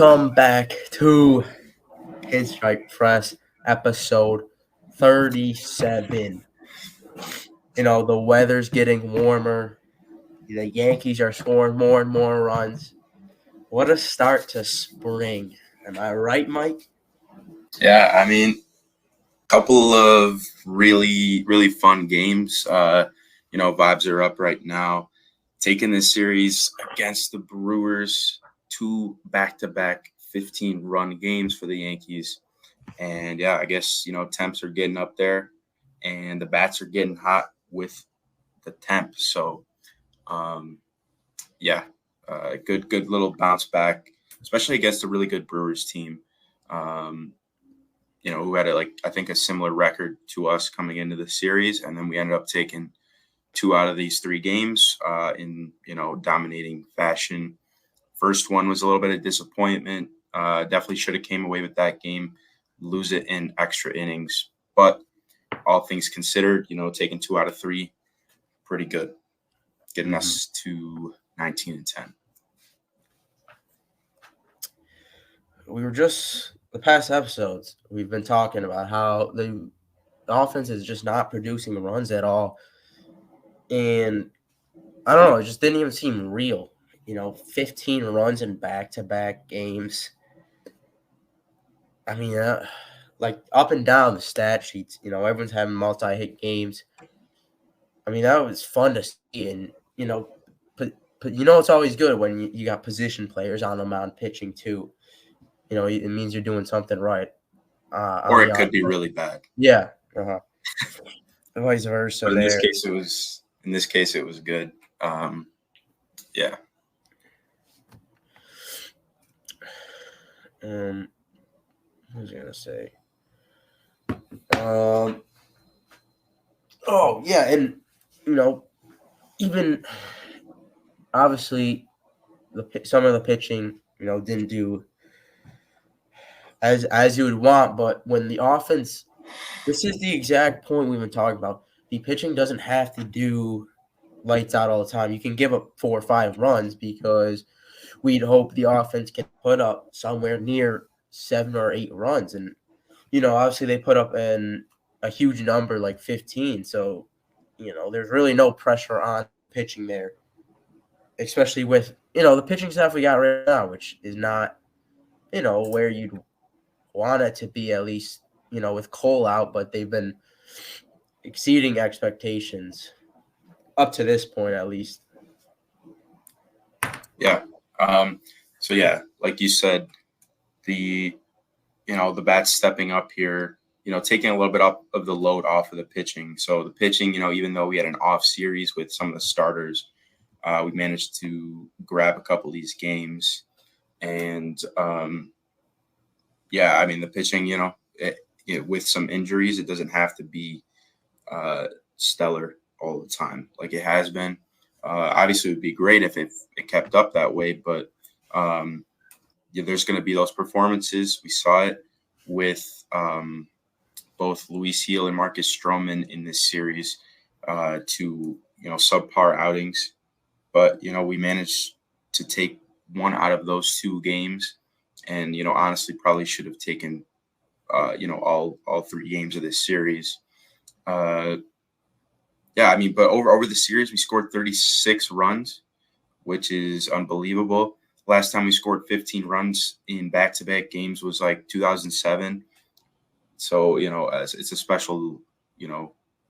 Welcome back to Pinstripe Press, episode 37. The weather's getting warmer. The Yankees are scoring more and more runs. What a start to spring. Am I right, Mike? Yeah, I mean, couple of really, really fun games. Vibes are up right now. Taking this series against the Brewers, 2 back-to-back 15-run games for the Yankees. And, yeah, I guess, temps are getting up there, and the bats are getting hot with the temp. So, good little bounce back, especially against a really good Brewers team. Who had I think a similar record to us coming into the series. And then we ended up taking 2 out of these 3 games in dominating fashion. First one was a little bit of disappointment. Definitely should have came away with that game, lose it in extra innings. But all things considered, taking 2 out of 3, pretty good. Getting us to 19-10. We were just the past episodes, we've been talking about how the offense is just not producing runs at all. And I don't know, it just didn't even seem real. 15 runs in back-to-back games. I mean, up and down the stat sheets, everyone's having multi-hit games. I mean, that was fun to see. And, but it's always good when you got position players on the mound pitching too. It means you're doing something right. Or it could be really bad. Yeah. Vice versa. But in this case, it was good. Yeah. What was I gonna say? Oh yeah, and even obviously some of the pitching, didn't do as you would want, but when the offense, this is the exact point we've been talking about. The pitching doesn't have to do lights out all the time. You can give up 4 or 5 runs because we'd hope the offense can put up somewhere near 7 or 8 runs. And, obviously they put up a huge number like 15. So, there's really no pressure on pitching there, especially with, the pitching staff we got right now, which is not, where you'd want it to be, at least, with Cole out, but they've been exceeding expectations up to this point, at least. Yeah. Like you said, the bats stepping up here, taking a little bit up of the load off of the pitching. So the pitching, even though we had an off series with some of the starters, we managed to grab a couple of these games. And, the pitching, with some injuries, it doesn't have to be stellar all the time like it has been. Obviously, it would be great if it kept up that way, but there's going to be those performances. We saw it with both Luis Gil and Marcus Stroman in this series to subpar outings, but we managed to take 1 out of those 2 games, and honestly probably should have taken all 3 games of this series. But over the series, we scored 36 runs, which is unbelievable. Last time we scored 15 runs in back-to-back games was like 2007. So, it's a special,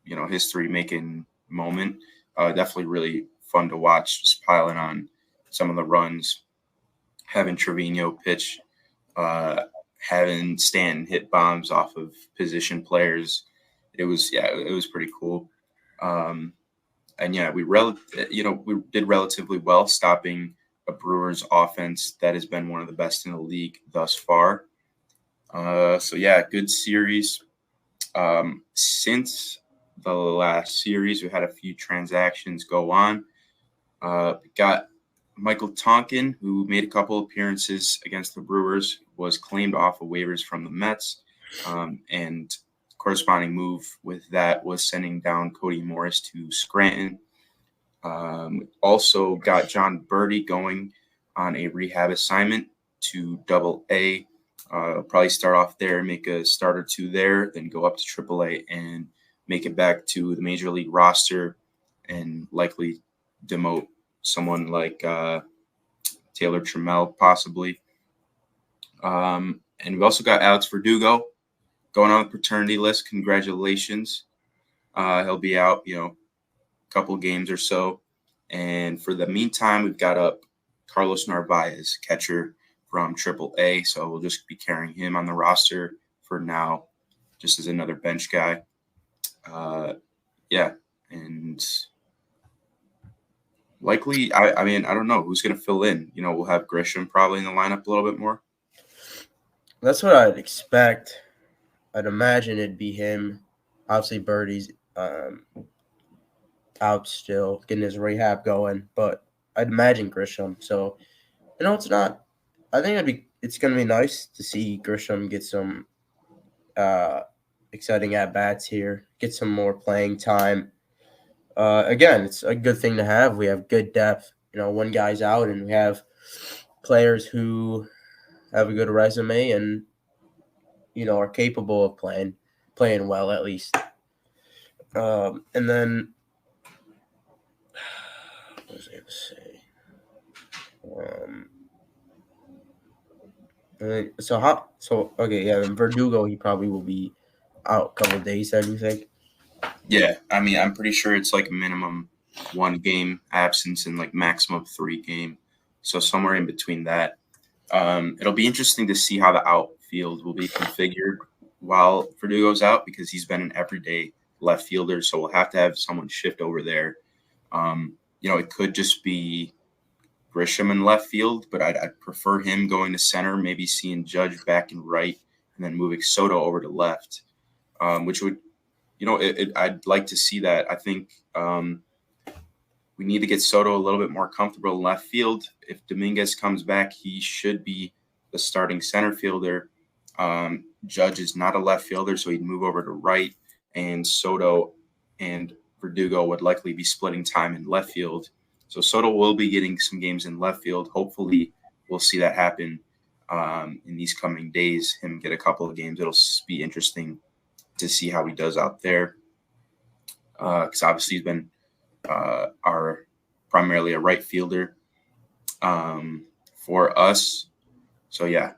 history-making moment. Definitely really fun to watch, just piling on some of the runs, having Trevino pitch, having Stanton hit bombs off of position players. It was pretty cool. We did relatively well stopping a Brewers offense that has been one of the best in the league thus far. Good series. Since the last series, we had a few transactions go on. We got Michael Tonkin, who made a couple appearances against the Brewers, was claimed off of waivers from the Mets, and corresponding move with that was sending down Cody Morris to Scranton. Also got John Birdie going on a rehab assignment to Double A. Probably start off there, make a start or two there, then go up to Triple A and make it back to the major league roster, and likely demote someone like Taylor Trammell possibly. And we've also got Alex Verdugo going on the paternity list. Congratulations. He'll be out, a couple games or so. And for the meantime, we've got up Carlos Narvaez, catcher from Triple A. So we'll just be carrying him on the roster for now, just as another bench guy. And likely, I mean, I don't know who's going to fill in. We'll have Grisham probably in the lineup a little bit more. That's what I'd expect. I'd imagine it'd be him. Obviously, Birdie's out still, getting his rehab going, but I'd imagine Grisham. So, it's not. I think it's going to be nice to see Grisham get some exciting at bats here, get some more playing time. Again, it's a good thing to have. We have good depth. One guy's out, and we have players who have a good resume and are capable of playing well at least. And then what was I going to say? And Verdugo, he probably will be out a couple of days. Then you think? Yeah, I mean, I'm pretty sure it's like minimum 1 game absence and like maximum 3 game. So somewhere in between that. It'll be interesting to see how the outfield will be configured while Verdugo's out, because he's been an everyday left fielder. So we'll have to have someone shift over there. It could just be Grisham in left field, but I'd prefer him going to center, maybe seeing Judge back in right, and then moving Soto over to left, which would, I'd like to see that. I think we need to get Soto a little bit more comfortable in left field. If Dominguez comes back, he should be the starting center fielder. Judge is not a left fielder, so he'd move over to right, and Soto and Verdugo would likely be splitting time in left field. So Soto will be getting some games in left field. Hopefully we'll see that happen in these coming days, him get a couple of games. It'll be interesting to see how he does out there, because obviously he's been primarily a right fielder for us. So, yeah,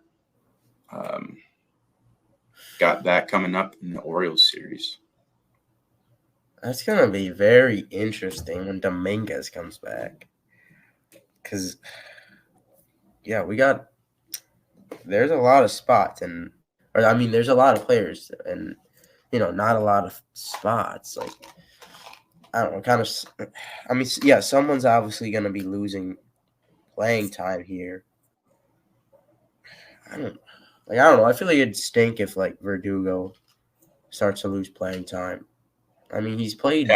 got that coming up in the Orioles series. That's going to be very interesting when Dominguez comes back. Because, there's a lot of spots. There's a lot of players and, not a lot of spots. Like, I don't know, someone's obviously going to be losing playing time here. I don't know. I feel like it'd stink if, Verdugo starts to lose playing time. He's played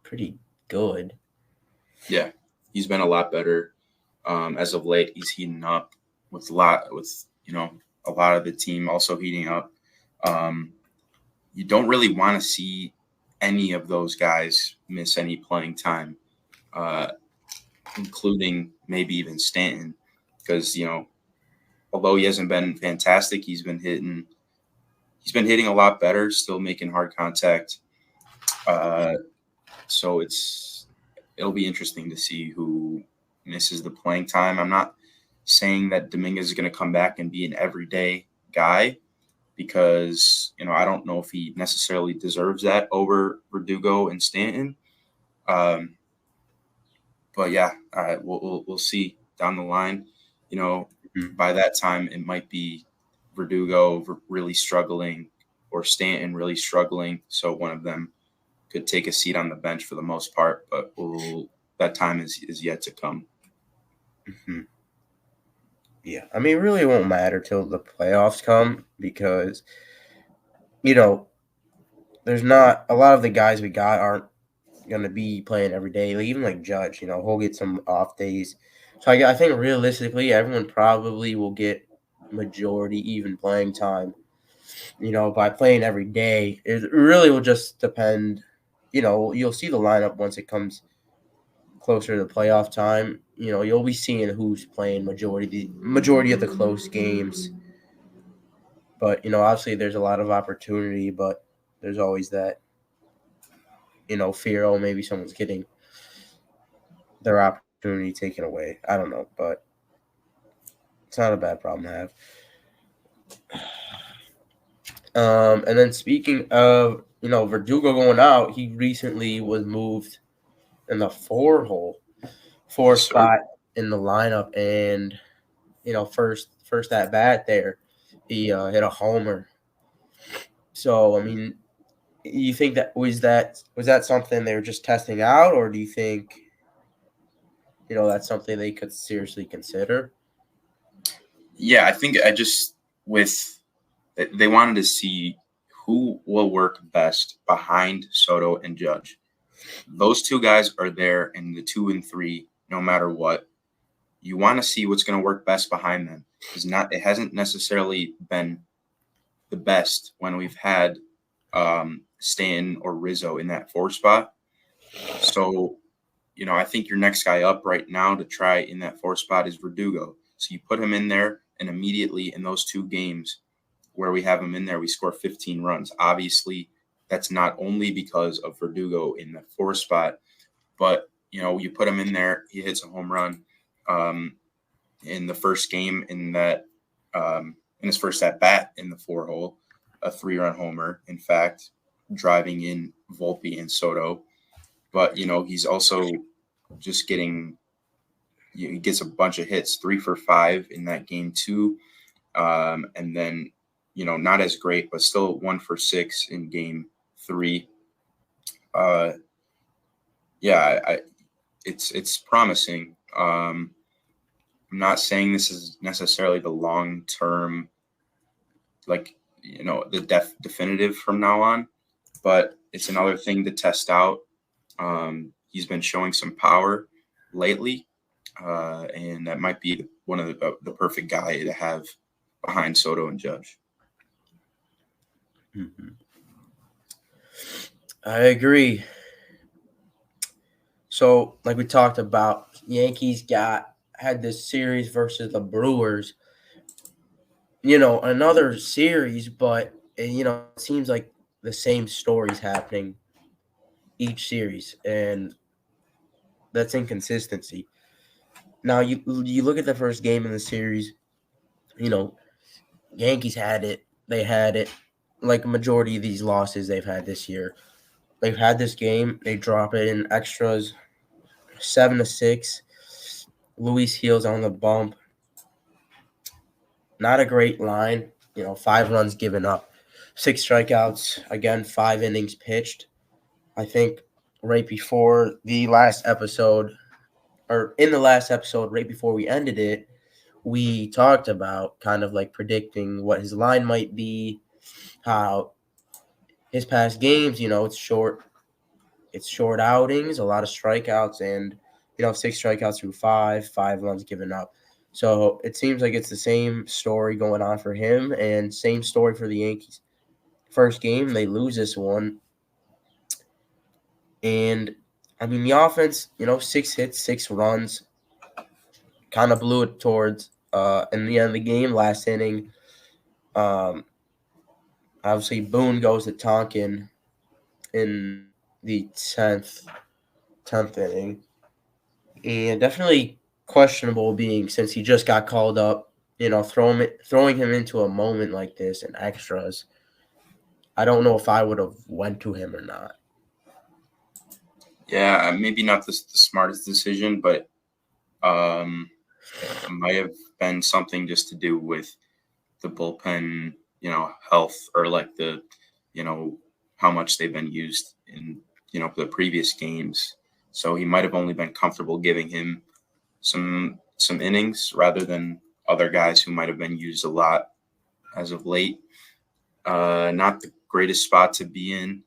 pretty good. Yeah, he's been a lot better as of late. He's heating up with a lot of the team also heating up. You don't really want to see any of those guys miss any playing time, including maybe even Stanton, because although he hasn't been fantastic, he's been hitting a lot better, still making hard contact. So it'll be interesting to see who misses the playing time. I'm not saying that Dominguez is going to come back and be an everyday guy, because, I don't know if he necessarily deserves that over Verdugo and Stanton. But yeah, we'll see down the line. By that time, it might be Verdugo really struggling or Stanton really struggling. So one of them could take a seat on the bench for the most part, but that time is yet to come. Mm-hmm. Yeah, it really won't matter till the playoffs come, because, there's not a lot of the guys we got aren't going to be playing every day. Even Judge, he'll get some off days. So I think realistically, everyone probably will get majority even playing time, by playing every day. It really will just depend. You'll see the lineup once it comes closer to playoff time, you'll be seeing who's playing majority of the close games. But obviously there's a lot of opportunity, but there's always that fear. Oh, maybe someone's getting their opportunity taken away. I don't know, but it's not a bad problem to have. And then speaking of Verdugo going out, he recently was moved in the four Yes, sir. spot in the lineup, and first at bat there, he hit a homer. So I mean, you think that something they were just testing out, or do you think that's something they could seriously consider? Yeah, I think they wanted to see who will work best behind Soto and Judge. Those two guys are there in the 2 and 3, no matter what. You want to see what's going to work best behind them. It hasn't necessarily been the best when we've had Stanton or Rizzo in that 4 spot. So, I think your next guy up right now to try in that 4 spot is Verdugo. So you put him in there, and immediately in those 2 games where we have him in there, we score 15 runs. Obviously, that's not only because of Verdugo in the 4 spot, but, you put him in there, he hits a home run in the first game in his first at bat in the 4 hole, a 3-run homer, in fact, driving in Volpe and Soto. But, he's also just he gets a bunch of hits, 3 for 5 in that game too. And then, not as great, but still 1 for 6 in game 3. It's promising. I'm not saying this is necessarily the long-term, the definitive from now on, but it's another thing to test out. He's been showing some power lately, and that might be one of the perfect guy to have behind Soto and Judge. Mm-hmm. I agree. So, like we talked about, Yankees had this series versus the Brewers. Another series, but it seems like the same stories happening each series, and that's inconsistency. Now you look at the first game in the series, Yankees had it. They had it. Like a majority of these losses they've had this year. They've had this game. They drop it in extras, 7-6. Luis Gil's on the bump. Not a great line. 5 runs given up, 6 strikeouts. Again, 5 innings pitched. I think right before the last episode, or in the last episode, right before we ended it, we talked about kind of like predicting what his line might be, how his past games, it's short outings, a lot of strikeouts, and 6 strikeouts through 5 runs given up. So it seems like it's the same story going on for him, and same story for the Yankees. First game, they lose this one, and I mean the offense, 6 hits, 6 runs, kind of blew it towards in the end of the game, last inning. Obviously, Boone goes to Tonkin in the 10th inning. And definitely questionable being since he just got called up, throwing him into a moment like this in extras. I don't know if I would have went to him or not. Yeah, maybe not the smartest decision, but it might have been something just to do with the bullpen, health, or like the, how much they've been used in, the previous games. So he might have only been comfortable giving him some innings rather than other guys who might have been used a lot as of late. Not the greatest spot to be in.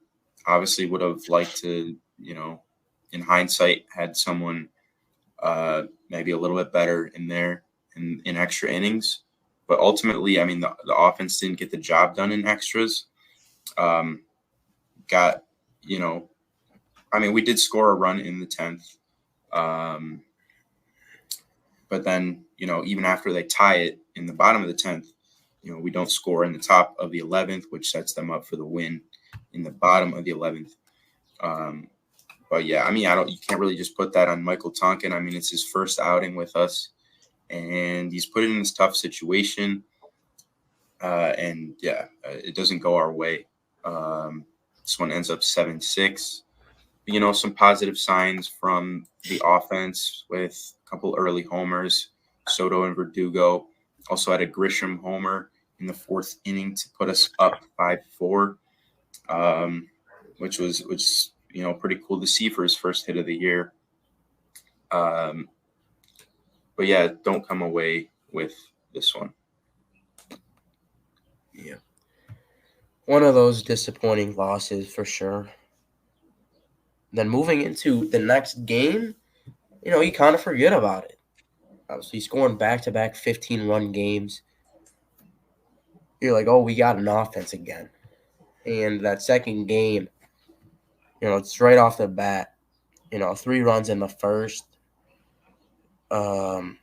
Obviously would have liked to, in hindsight, had someone maybe a little bit better in there in extra innings. But ultimately, I mean, the offense didn't get the job done in extras. We did score a run in the 10th. But then, even after they tie it in the bottom of the 10th, we don't score in the top of the 11th, which sets them up for the win in the bottom of the 11th. But yeah, I mean, you can't really just put that on Michael Tonkin. I mean, it's his first outing with us, and he's put in this tough situation. And yeah, it doesn't go our way. This one ends up 7-6. Some positive signs from the offense with a couple early homers. Soto and Verdugo also had a Grisham homer in the 4th inning to put us up 5-4, which was pretty cool to see for his first hit of the year. But yeah, don't come away with this one. Yeah. One of those disappointing losses for sure. Then moving into the next game, you kind of forget about it. Obviously, scoring back-to-back 15-run games. You're like, oh, we got an offense again. And that second game, it's right off the bat. 3 runs in the first. And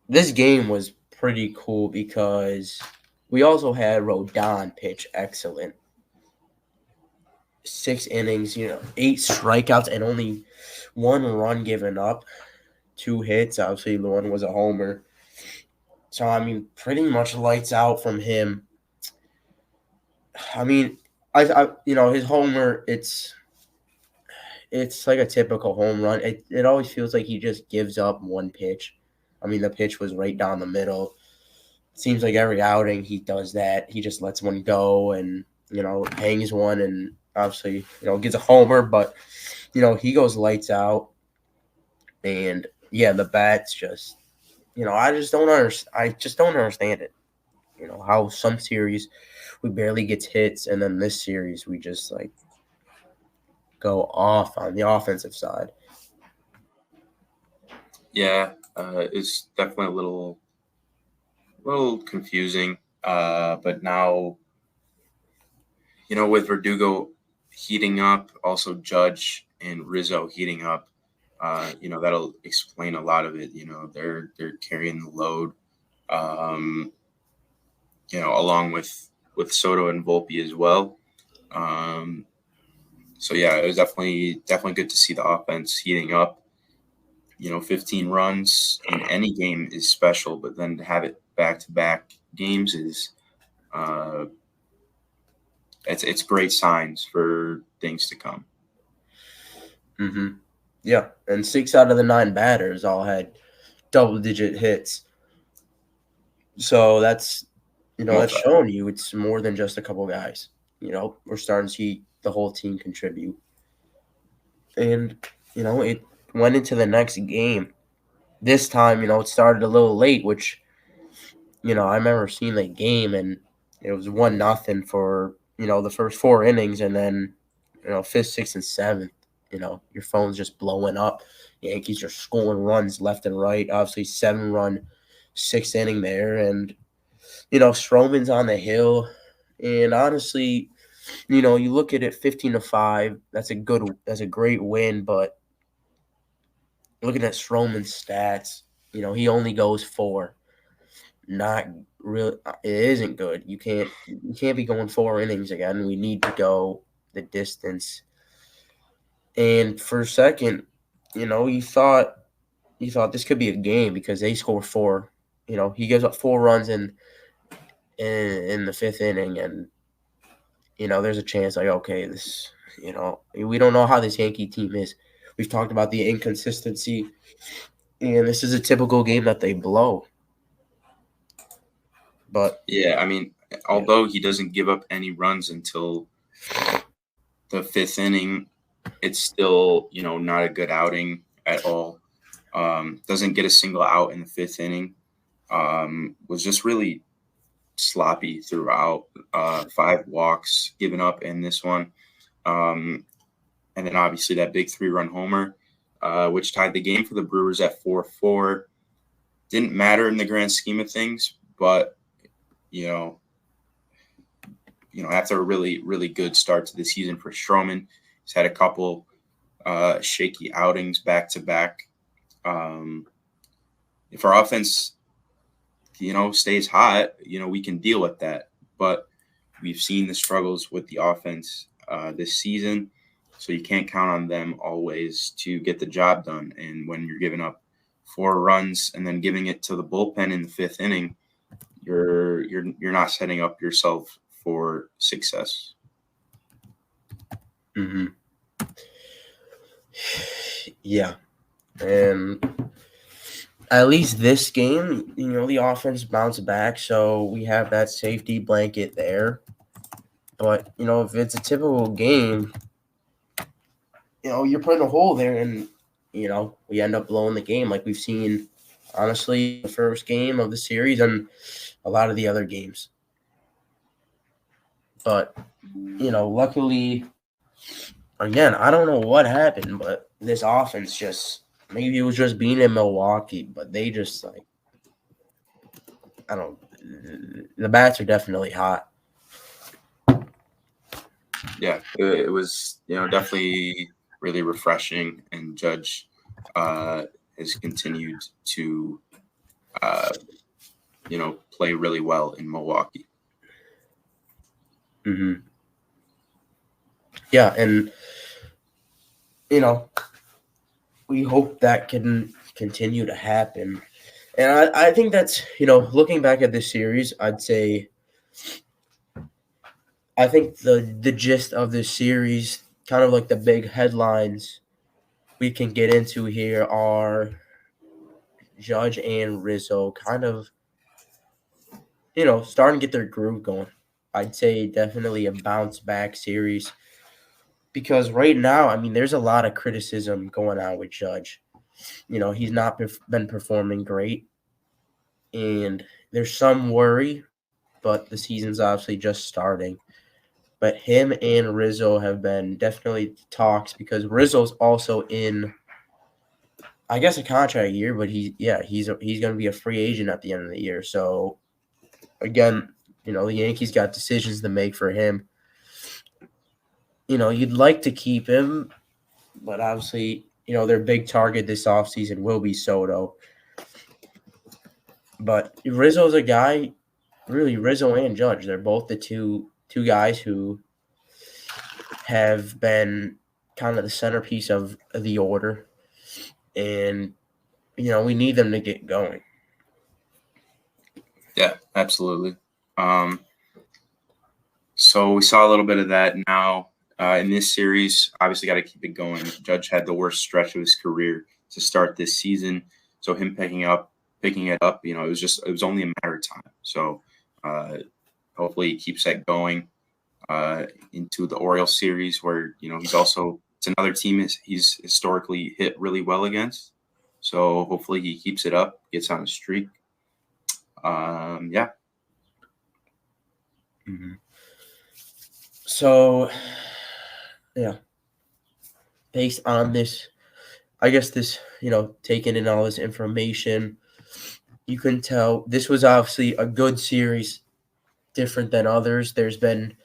this game was pretty cool because we also had Rodon pitch excellent. 6 innings, 8 strikeouts, and only 1 run given up. 2 hits. Obviously, the one was a homer. So, I mean, pretty much lights out from him. I mean, his homer, it's like a typical home run. It always feels like he just gives up one pitch. I mean, the pitch was right down the middle. Seems like every outing he does that. He just lets one go and, hangs one and obviously, gets a homer. But, he goes lights out. And, yeah, the bat's just, I just don't understand it. How some series we barely gets hits, and then this series we just, go off on the offensive side. Yeah, it's definitely a little confusing. But now, with Verdugo heating up, also Judge and Rizzo heating up, that'll explain a lot of it. They're carrying the load, along with Soto and Volpe as well. So yeah, it was definitely good to see the offense heating up. 15 runs in any game is special, but then to have it back-to-back games is it's great signs for things to come. Mm-hmm. Yeah, and 6 out of the 9 batters all had double-digit hits. So that's that's showing you it's more than just a couple guys. We're starting to see the whole team contribute. And, it went into the next game. This time, it started a little late, which, I remember seeing the game and it was 1-0 for, the first 4 innings. And then, 5th, 6th, and 7th, your phone's just blowing up. Yankees are scoring runs left and right. Obviously, 7-run 6th inning there. And, Stroman's on the hill. And honestly, you look at it 15-5. That's a great win. But looking at Stroman's stats, he only goes 4. Not really. It isn't good. You can't be going 4 innings again. We need to go the distance. And for a second, you thought this could be a game because they score 4. He gives up 4 runs in the 5th inning, and there's a chance okay, this we don't know how this Yankee team is. We've talked about the inconsistency, and this is a typical game that they blow. But yeah, I mean, although he doesn't give up any runs until the 5th inning, it's still not a good outing at all. Doesn't get a single out in the 5th inning. Was just really sloppy throughout. 5 walks given up in this one. And then obviously that big 3-run homer, which tied the game for the Brewers at 4-4. Didn't matter in the grand scheme of things, but after a really, really good start to the season for Stroman, he's had a couple shaky outings back to back. If our offense, stays hot, we can deal with that. But we've seen the struggles with the offense this season, so you can't count on them always to get the job done. And when you're giving up 4 runs and then giving it to the bullpen in the 5th inning, you're not setting up yourself for success. Mm-hmm. Yeah, and at least this game, the offense bounced back, so we have that safety blanket there. But, if it's a typical game, you're putting a hole there and, we end up blowing the game like we've seen, honestly, the first game of the series and a lot of the other games. But, luckily, again, I don't know what happened, but this offense just, maybe it was just being in Milwaukee, but they just, the bats are definitely hot. Yeah, it was, definitely really refreshing, and Judge has continued to, play really well in Milwaukee. Mm-hmm. Yeah, and, we hope that can continue to happen. And I think that's, looking back at this series, I'd say I think the gist of this series, kind of like the big headlines we can get into here, are Judge and Rizzo kind of, starting to get their groove going. I'd say definitely a bounce back series because right now, there's a lot of criticism going on with Judge. He's not been performing great, and there's some worry, but the season's obviously just starting. But him and Rizzo have been definitely talks because Rizzo's also in, I guess, a contract year, but he's going to be a free agent at the end of the year. So again, the Yankees got decisions to make for him. You'd like to keep him, but obviously, their big target this offseason will be Soto. But Rizzo's a guy, really, Rizzo and Judge, they're both the two guys who have been kind of the centerpiece of the order. And, we need them to get going. Yeah, absolutely. So we saw a little bit of that now in this series. Obviously, got to keep it going. Judge had the worst stretch of his career to start this season. So him picking it up, it was only a matter of time. So hopefully he keeps that going into the Orioles series where, it's another team he's historically hit really well against. So hopefully he keeps it up, gets on a streak. Yeah. Mm-hmm. So, yeah, based on this, I guess taking in all this information, you can tell this was obviously a good series, different than others. There's been,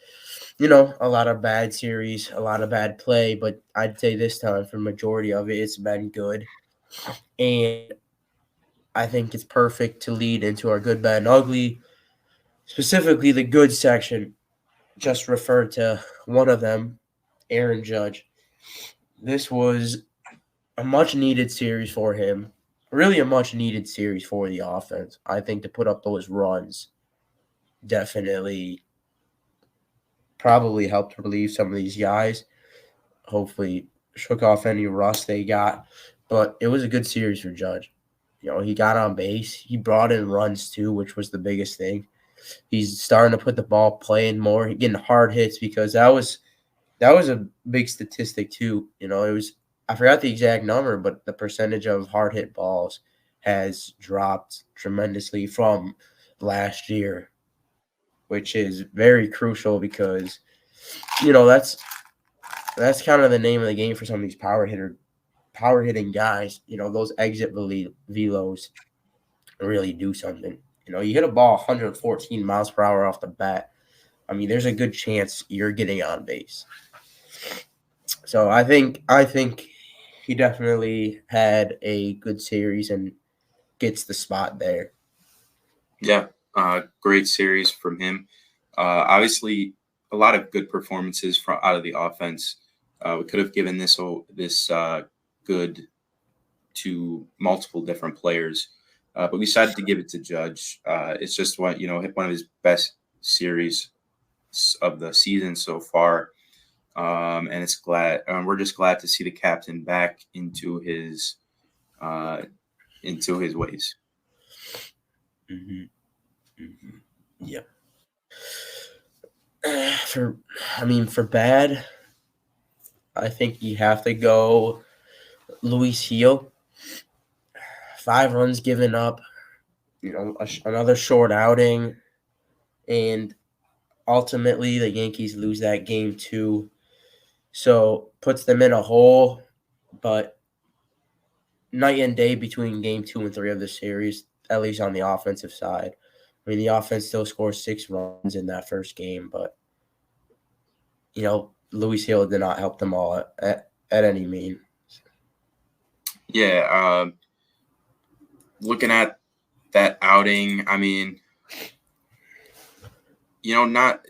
a lot of bad series, a lot of bad play, but I'd say this time, for the majority of it, it's been good. And I think it's perfect to lead into our good, bad, and ugly, specifically the good section. Just referred to one of them, Aaron Judge. This was a much-needed series for him. Really a much-needed series for the offense. I think to put up those runs definitely probably helped relieve some of these guys. Hopefully shook off any rust they got. But it was a good series for Judge. He got on base. He brought in runs too, which was the biggest thing. He's starting to put the ball playing more, getting hard hits because that was a big statistic too. It was, I forgot the exact number, but the percentage of hard hit balls has dropped tremendously from last year, which is very crucial because that's kind of the name of the game for some of these power hitting guys. Those exit velos really do something. You hit a ball 114 miles per hour off the bat. There's a good chance you're getting on base. So I think he definitely had a good series and gets the spot there. Yeah, great series from him. Obviously, a lot of good performances from out of the offense. We could have given this good to multiple different players, but we decided to give it to Judge. It's just one of his best series of the season so far, and we're just glad to see the captain back uh, into his ways. Mm-hmm. Mm-hmm. Yeah. For bad, I think you have to go Luis Heel. 5 runs given up. Another short outing, and ultimately the Yankees lose that game too. So puts them in a hole, but night and day between game 2 and 3 of the series, at least on the offensive side. I mean, the offense still scores 6 runs in that first game, but Luis Hill did not help them all at any mean. Yeah, looking at that outing, I mean, not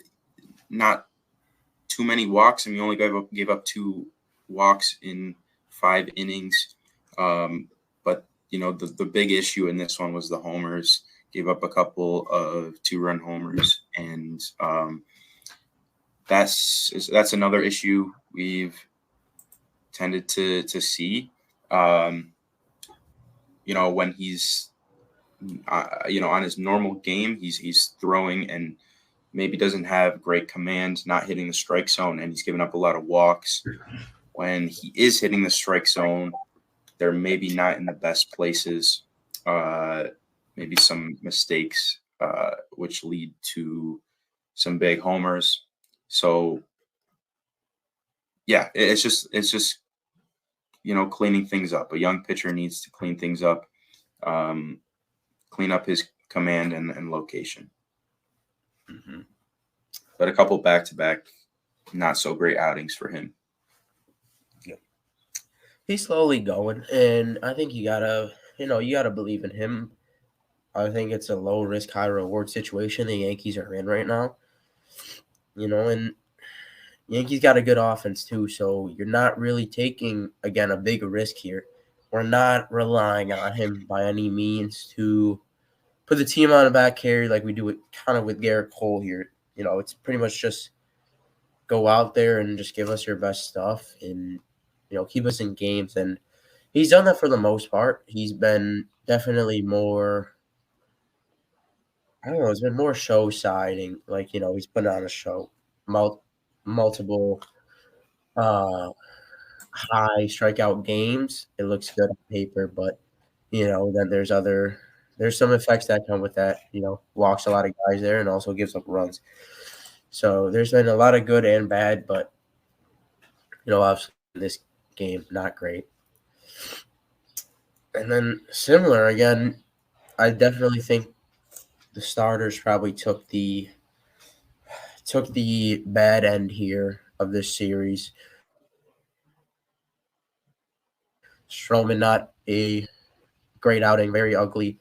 too many walks. I mean, we only gave up 2 walks in 5 innings. But the big issue in this one was the homers. Gave up a couple of 2-run homers, and that's another issue we've tended to see. When he's on his normal game, he's throwing and maybe doesn't have great command, not hitting the strike zone, and he's giving up a lot of walks. When he is hitting the strike zone, they're maybe not in the best places. Maybe some mistakes, which lead to some big homers. So, yeah, it's just cleaning things up. A young pitcher needs to clean things up, clean up his command and location. Mm-hmm. But a couple back-to-back, not so great outings for him. Yeah. He's slowly going, and I think you gotta believe in him. I think it's a low risk, high reward situation the Yankees are in right now. And Yankees got a good offense too, so you're not really taking again a big risk here. We're not relying on him by any means to put the team on a back carry like we do it kind of with Garrett Cole here. It's pretty much just go out there and just give us your best stuff and keep us in games. And he's done that for the most part. He's been definitely more. I don't know. It's been more show siding. Like he's put on a show, multiple high strikeout games. It looks good on paper, but then there's some effects that come with that. Walks a lot of guys there and also gives up runs. So there's been a lot of good and bad, but obviously in this game not great. And then similar again, I definitely think the starters probably took the bad end here of this series. Stroman not a great outing, very ugly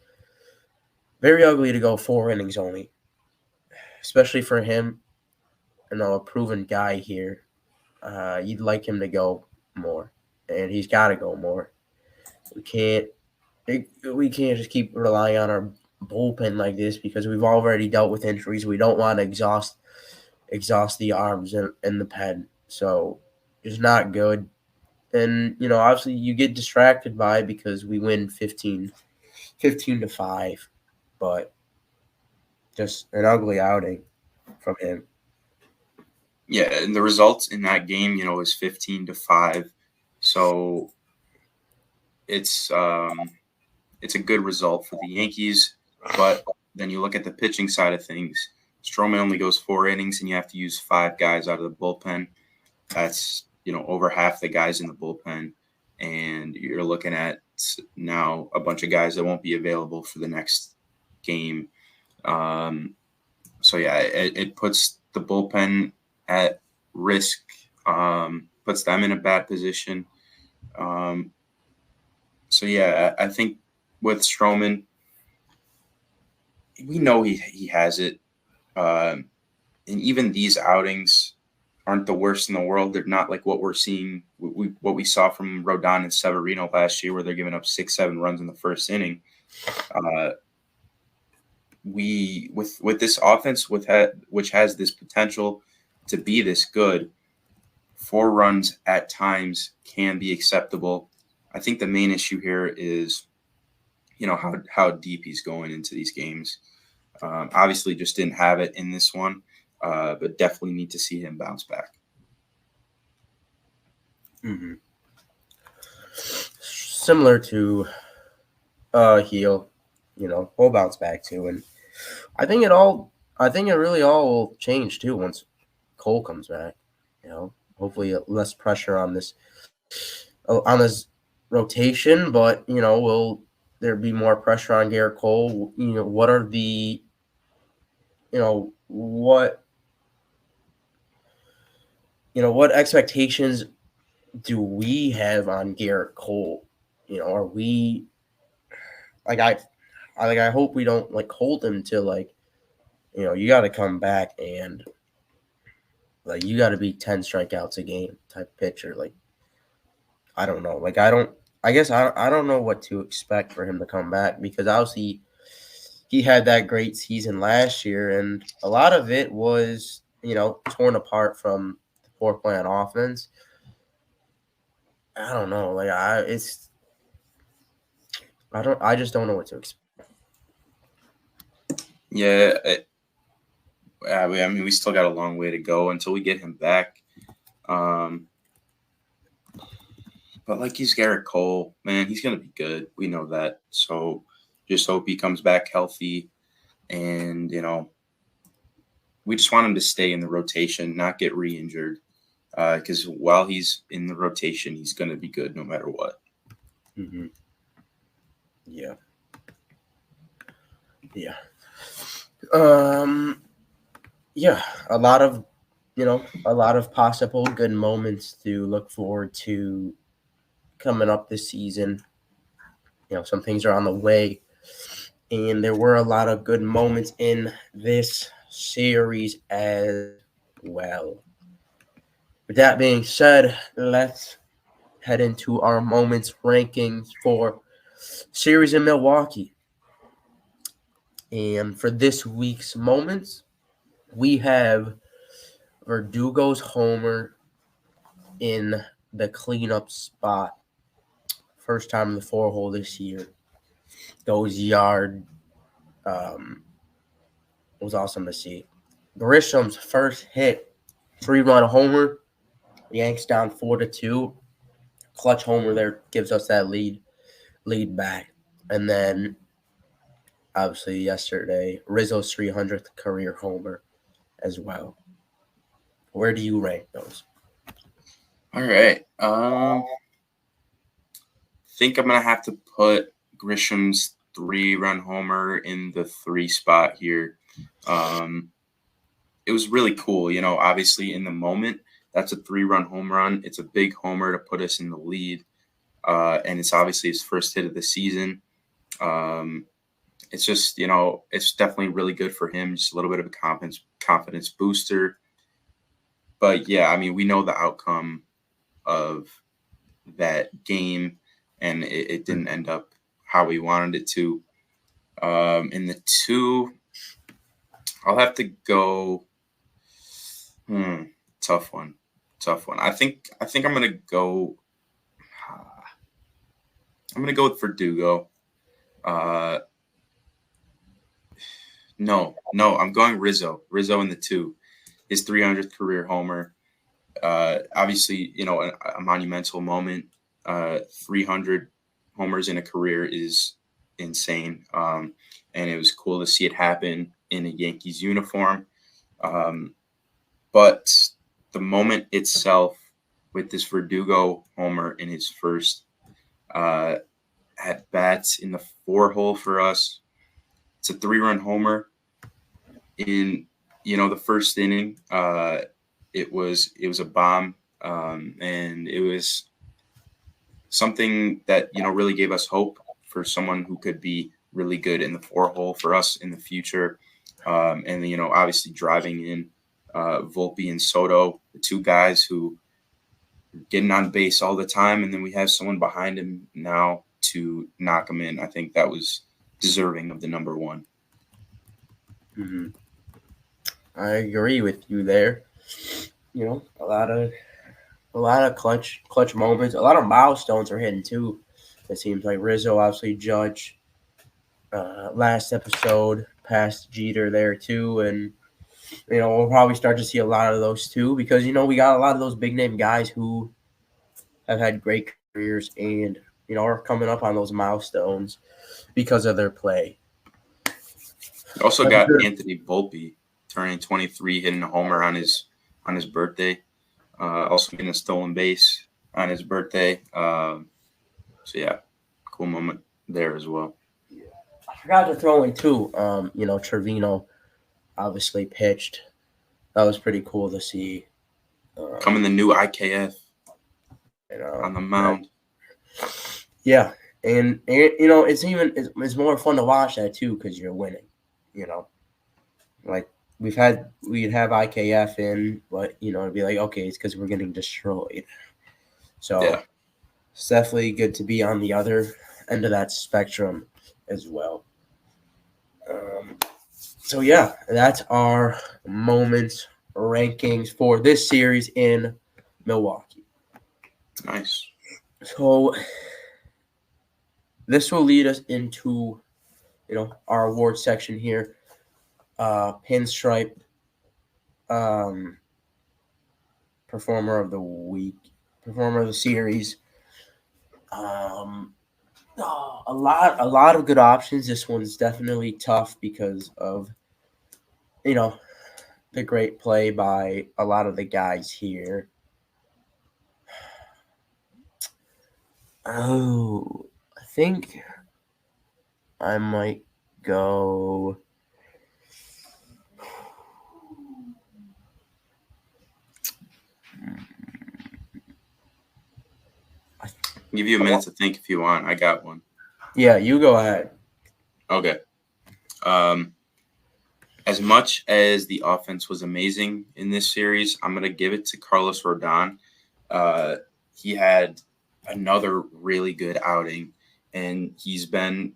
to go 4 innings only, especially for him. A proven guy here. You'd like him to go more, and he's got to go more. We can't just keep relying on our bullpen like this because we've already dealt with injuries. We don't want to exhaust the arms and the pen. So it's not good. And obviously you get distracted by it because we win 15-5, but just an ugly outing from him. Yeah, and the results in that game, is 15-5. So it's a good result for the Yankees. But then you look at the pitching side of things. Stroman only goes 4 innings, and you have to use 5 guys out of the bullpen. That's over half the guys in the bullpen, and you're looking at now a bunch of guys that won't be available for the next game. So yeah, it puts the bullpen at risk, puts them in a bad position. So yeah, I think with Stroman, we know he has it, and even these outings aren't the worst in the world. They're not like what we're seeing, what we saw from Rodon and Severino last year, where they're giving up 6-7 runs in the first inning. We with this offense which has this potential to be this good, 4 runs at times can be acceptable. I think the main issue here is, how deep he's going into these games. Obviously, just didn't have it in this one, but definitely need to see him bounce back. Mm-hmm. Similar to Heel, we'll bounce back too, and I think it really all will change too once Cole comes back. Hopefully less pressure on this rotation, but will there be more pressure on Garrett Cole? What are the what expectations do we have on Garrett Cole? Are we I hope we don't hold him to you got to come back and you got to be 10 strikeouts a game type pitcher. I don't know. I guess I don't know what to expect for him to come back, because obviously he had that great season last year, and a lot of it was, torn apart from the poor play on offense. I don't know. I just don't know what to expect. Yeah, I mean, we still got a long way to go until we get him back. But he's Garrett Cole, man, he's gonna be good. We know that. So just hope he comes back healthy, and we just want him to stay in the rotation, not get re-injured. Because while he's in the rotation, he's gonna be good no matter what. Mm-hmm. Yeah. Yeah. Yeah, a lot of possible good moments to look forward to coming up this season. Some things are on the way, and there were a lot of good moments in this series as well. With that being said, let's head into our moments rankings for series in Milwaukee. And for this week's moments, we have Verdugo's homer in the cleanup spot. First time in the 4-hole this year. Goes yard. Was awesome to see. Grisham's first hit, 3-run homer. Yanks down 4-2. Clutch homer there gives us that lead back. And then, obviously, yesterday, Rizzo's 300th career homer as well. Where do you rank those? All right. Think I'm gonna have to put Grisham's 3-run homer in the 3 spot here. It was really cool, obviously in the moment, that's a 3-run home run. It's a big homer to put us in the lead. And it's obviously his first hit of the season. It's just, it's definitely really good for him. Just a little bit of a confidence booster. But yeah, I mean, we know the outcome of that game, and it didn't end up how we wanted it to. In the 2, I'll have to go. Tough one. I think I'm gonna go. I'm gonna go with Verdugo. No, I'm going Rizzo. Rizzo in the 2, his 300th career homer. Obviously, a monumental moment. 300 homers in a career is insane. And it was cool to see it happen in a Yankees uniform. But the moment itself, with this Verdugo homer in his first at bats in the 4-hole for us, it's a 3-run homer in the first inning. It was a bomb, and it was something that, really gave us hope for someone who could be really good in the 4-hole for us in the future. And, obviously driving in Volpe and Soto, the two guys who are getting on base all the time. And then we have someone behind him now to knock him in. I think that was deserving of the number one. Mm-hmm. I agree with you there. A lot of clutch moments, a lot of milestones are hitting too. It seems like Rizzo, obviously Judge, last episode passed Jeter there too, and we'll probably start to see a lot of those too because we got a lot of those big name guys who have had great careers and are coming up on those milestones because of their play. Also got Anthony Volpe turning 23, hitting a homer on his birthday. Also getting a stolen base on his birthday. So yeah, cool moment there as well. I forgot to throw in too. Trevino obviously pitched. That was pretty cool to see. Coming the new IKF on the mound. Yeah, and it's more fun to watch that too because you're winning. Like we'd have IKF in, but it'd be like, okay, it's because we're getting destroyed. So yeah. It's definitely good to be on the other end of that spectrum as well. So yeah, that's our moments rankings for this series in Milwaukee. Nice. So this will lead us into our award section here. Pinstripe performer of the week, performer of the series. A lot of good options. This one's definitely tough because of the great play by a lot of the guys here. Oh, I think I might go. I'll give you a minute to think if you want. I got one. Yeah, you go ahead. Okay. As much as the offense was amazing in this series, I'm going to give it to Carlos Rodon. He had another really good outing, and he's been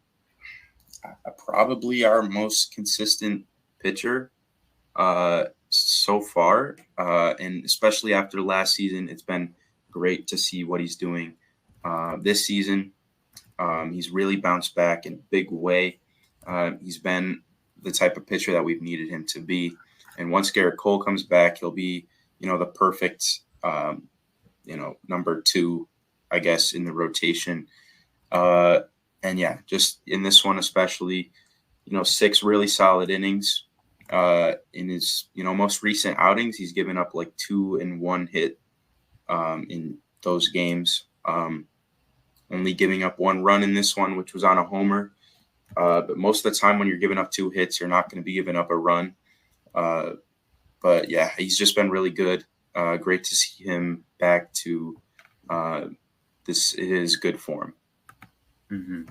probably our most consistent pitcher so far. And especially after last season, it's been great to see what he's doing this season. He's really bounced back in a big way. He's been the type of pitcher that we've needed him to be. And once Garrett Cole comes back, he'll be, the perfect, number 2, I guess, in the rotation. And yeah, just in this one, especially, 6 really solid innings. In his, most recent outings, he's given up like 2 and 1 hit in those games. Only giving up 1 run in this one, which was on a homer. But most of the time when you're giving up 2 hits, you're not going to be giving up a run. But yeah, he's just been really good. Great to see him back to his good form. Mm-hmm.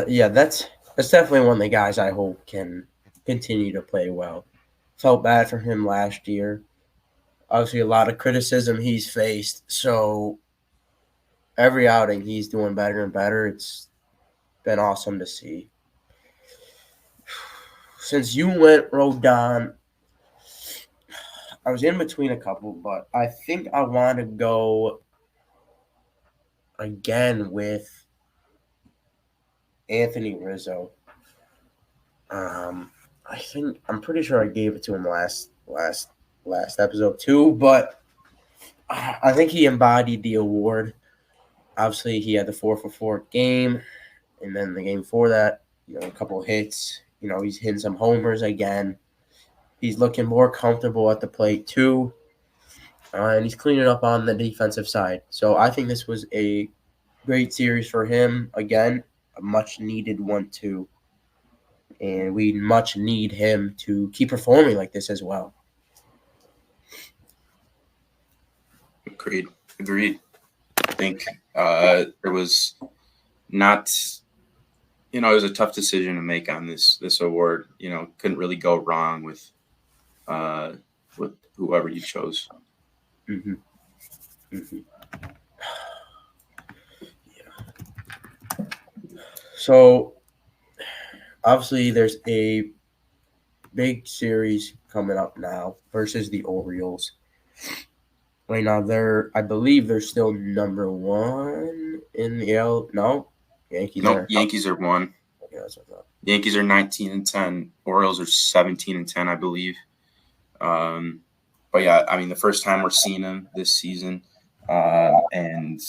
Yeah, that's definitely one of the guys I hope can continue to play well. Felt bad for him last year. Obviously, a lot of criticism he's faced. So every outing, he's doing better and better. It's been awesome to see. Since you went Rodon, I was in between a couple, but I think I want to go again with Anthony Rizzo. I'm pretty sure I gave it to him last episode too, but I think he embodied the award. Obviously, he had the 4-for-4 game, and then the game before that, a couple of hits. He's hitting some homers again. He's looking more comfortable at the plate too, and he's cleaning up on the defensive side. So I think this was a great series for him. Again, a much-needed one too, and we much need him to keep performing like this as well. Agreed. Agreed. I think there was not, it was a tough decision to make on this award. Couldn't really go wrong uh, with whoever you chose. Mm-hmm. Mm-hmm. Yeah. So obviously, there's a big series coming up now versus the Orioles. Right now, I believe they're still number one in the L. No, Yankees Nope, are. Yankees are one. Yeah, that's what I thought. Yankees are 19-10. Orioles are 17-10, I believe. But yeah, I mean, the first time we're seeing them this season, and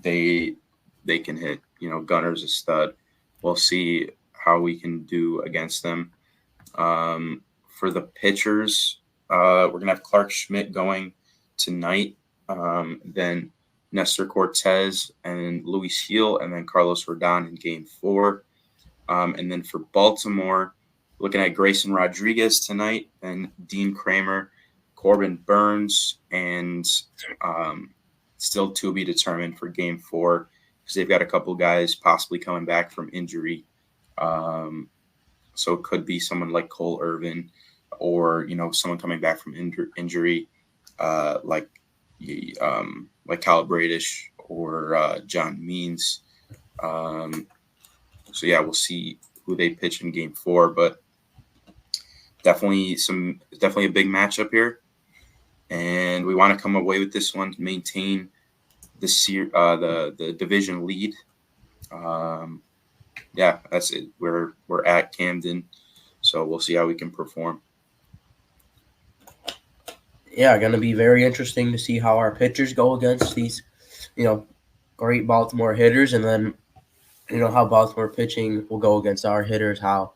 they can hit. Gunner's a stud. We'll see how we can do against them. For the pitchers, we're gonna have Clark Schmidt going tonight. Then Nestor Cortez and Luis Gil, and then Carlos Rodon in Game 4. And then for Baltimore, looking at Grayson Rodriguez tonight, and Dean Kramer, Corbin Burns, and still to be determined for Game 4 because they've got a couple guys possibly coming back from injury. So it could be someone like Cole Irvin, or someone coming back from injury, like Kyle Bradish or John Means. So yeah, we'll see who they pitch in Game 4, but definitely a big matchup here, and we want to come away with this one, maintain the division lead. Yeah, that's it. We're at Camden, so we'll see how we can perform. Yeah, going to be very interesting to see how our pitchers go against these, great Baltimore hitters, and then how Baltimore pitching will go against our hitters, how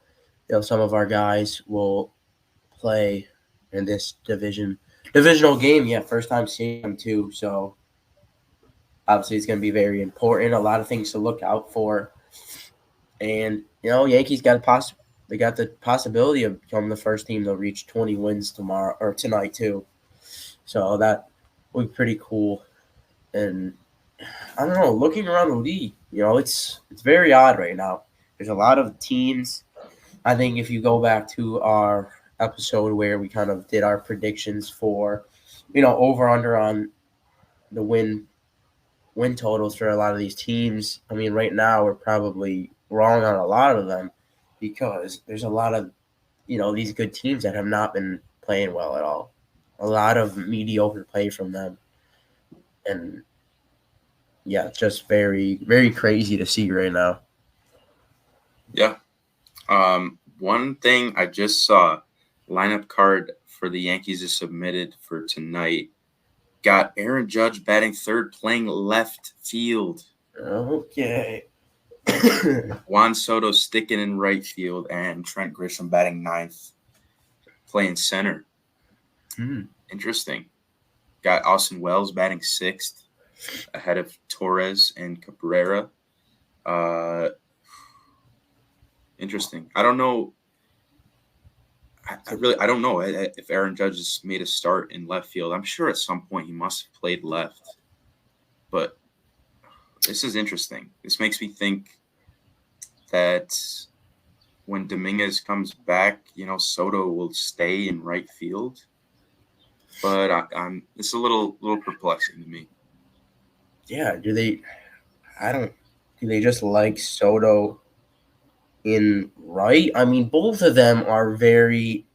some of our guys will play in this divisional game. Yeah, first time seeing them too. So obviously it's going to be very important. A lot of things to look out for. And Yankees got they got the possibility of becoming the first team to reach 20 wins tomorrow or tonight too. So that would be pretty cool. And I don't know, looking around the league, it's very odd right now. There's a lot of teams. I think if you go back to our episode where we kind of did our predictions for, over under on the win totals for a lot of these teams. I mean, right now we're probably wrong on a lot of them because there's a lot of, these good teams that have not been playing well at all. A lot of mediocre play from them. And yeah, it's just very, very crazy to see right now. Yeah. One thing I just saw, lineup card for the Yankees is submitted for tonight. Got Aaron Judge batting third, playing left field. Okay. Juan Soto sticking in right field, and Trent Grisham batting ninth, playing center. Interesting. Got Austin Wells batting sixth, ahead of Torres and Cabrera. Interesting. I don't know. I don't know if Aaron Judge has made a start in left field. I'm sure at some point he must have played left. But this is interesting. This makes me think that when Dominguez comes back, Soto will stay in right field. But it's a little perplexing to me. Yeah, do they just like Soto in right? I mean, both of them are very,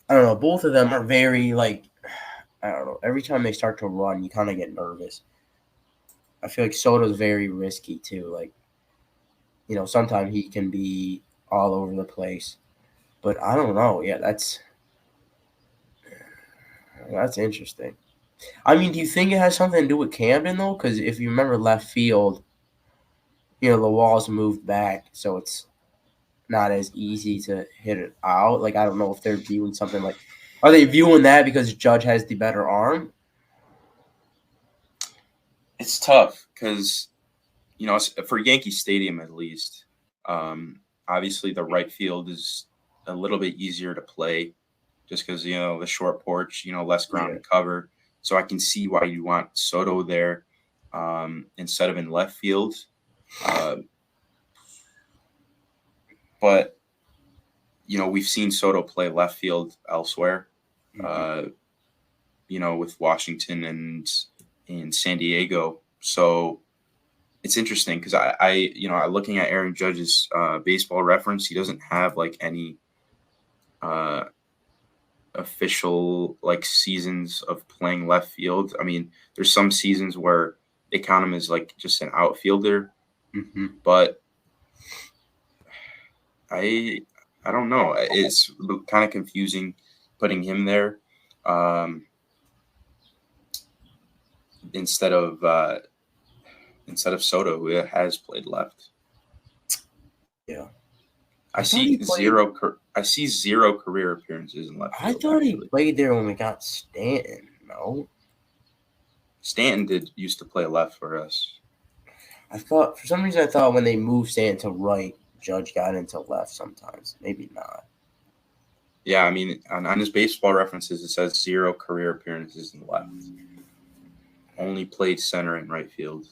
I don't know, both of them are very, like, I don't know, every time they start to run, you kind of get nervous. I feel like Soto's very risky too. Like, sometimes he can be all over the place. But I don't know. Yeah, that's interesting. I mean, do you think it has something to do with Camden, though? Because if you remember left field, the walls moved back, so it's not as easy to hit it out. Like, I don't know if they're viewing something like, are they viewing that because Judge has the better arm? It's tough because, for Yankee Stadium at least, obviously the right field is a little bit easier to play just because, the short porch, less ground to cover. So I can see why you want Soto there instead of in left field. But, we've seen Soto play left field elsewhere, with Washington and in San Diego. So it's interesting because I looking at Aaron Judge's baseball reference, he doesn't have like any official like seasons of playing left field. I mean, there's some seasons where they count him as like just an outfielder, but I don't know. It's kind of confusing putting him there instead of Soto, who has played left. Yeah, I see zero career appearances in left field. I thought he played there when we got Stanton. No, Stanton used to play left for us. For some reason I thought when they moved Stanton to right, Judge got into left sometimes. Maybe not. Yeah, I mean, on his baseball references, it says 0 career appearances in left. Only played center and right field.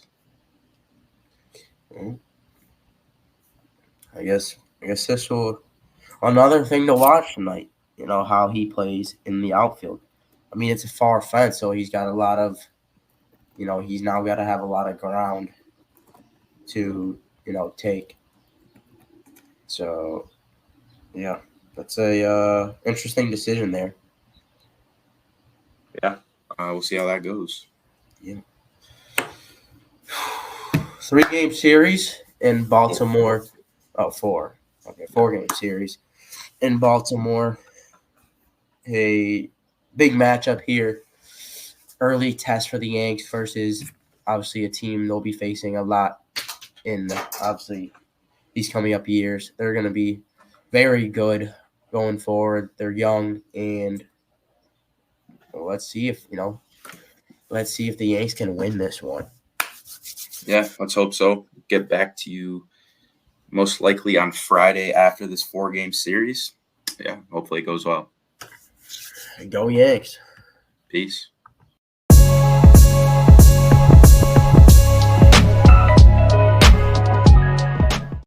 I guess this will another thing to watch tonight. How he plays in the outfield. I mean, it's a far fence, so he's got a lot of. He's now got to have a lot of ground to take. So, yeah, that's a interesting decision there. Yeah, we'll see how that goes. Yeah. 3-game series in Baltimore. 4. Okay, 4-game series in Baltimore. A big matchup here. Early test for the Yanks versus obviously a team they'll be facing a lot in obviously these coming up years. They're going to be very good going forward. They're young, and let's see if the Yanks can win this one. Yeah, let's hope so. Get back to you most likely on Friday after this 4-game series. Yeah, hopefully it goes well. Go Yanks. Peace.